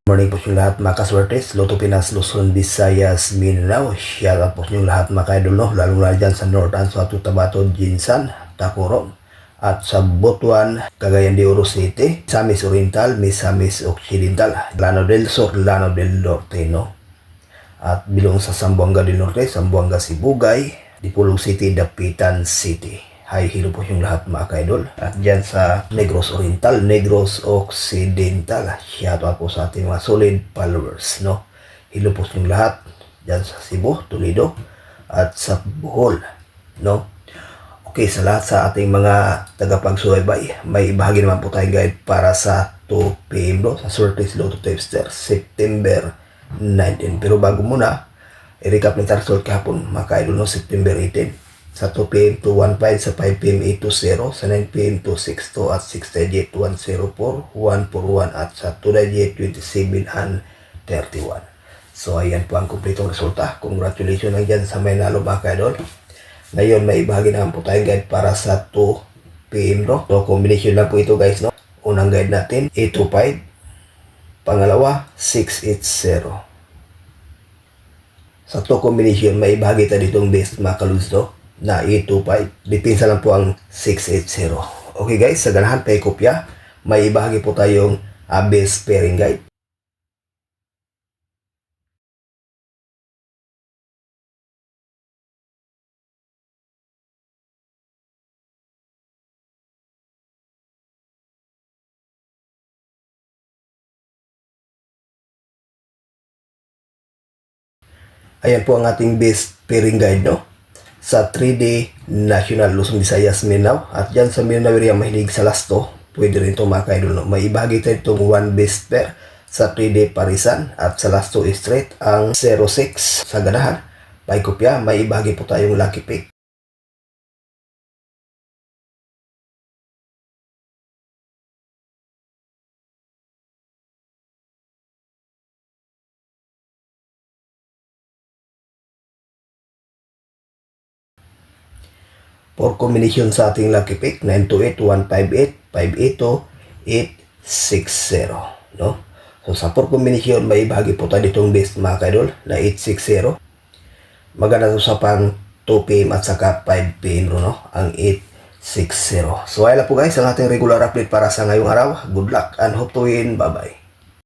Morning po yung lahat mga kaswertes, Lotto Pinas, Luzon, Visayas, Mindanao. Shout out po yung lahat mga kaidol, no? Lalo na dyan sa North Anso, Tabato, Jinsan, Tacoron, at sa Butuan, Cagayan de Oro City, Misamis Oriental, Misamis Occidental, Lano del Sur, Lano del Norte, no? At bilong sa Zamboanga del Norte, Zamboanga Sibugay, Dipolog City, Dapitan City. Hi, hello po yung lahat mga kaidol. At dyan sa Negros Oriental, Negros Occidental, shout out po sa ating mga solid followers, no? Hello po yung lahat dyan sa Cebu, Toledo, at sa Bohol, no? Okay, sa lahat sa ating mga tagapagsubaybay, may ibahagi naman po tayong guide para sa 2 PM, no? Sa Surtees Lotto Tipster, September 19. Pero bago muna, i-recap ng result kahapon, mga kaidol, no? September 18. Sa 2 PM to 1.5, sa 5 PM 820, sa 9 PM to 6.2, at 6.8 104, 141, at sa 2.8 27 and 31. So ayan po ang kumpletong resulta. Congratulations lang dyan sa may nalo mga kaidol. Ngayon may ibahagi naman po tayong guide para sa 2 PM, no? So combination lang po ito guys, no? Unang guide natin 825, pangalawa 680. Sa 2 combination may ibahagi tayo ditong best mga kaluds, no? Na 825. Dipinsa lang po ang 680. Okay guys, sa ganahan tayo kopya, may ibahagi po tayong best pairing guide. Ayan po ang ating best pairing guide, no? Sa 3D National Luzon, Visayas, Mindanao. At dyan sa Mindanao area mahilig sa lasto, pwede rin ito mga kaidol, no? May ibahagi tayo itong 1 best pair sa 3D Parisan, at sa lasto straight ang 06. Sa ganahan, may kopya, may ibahagi po tayong lucky pick. For combination sa ating lucky pick, 928, 158, 582, 860, no? So sa for combination, may ibahagi po tayo ditong best mga kaidol na 860. Maganda to sa pang 2 PM at saka 5 PM, no? Ang 860. So ayun po guys, ang ating regular update para sa ngayong araw. Good luck and hope to win. Bye-bye.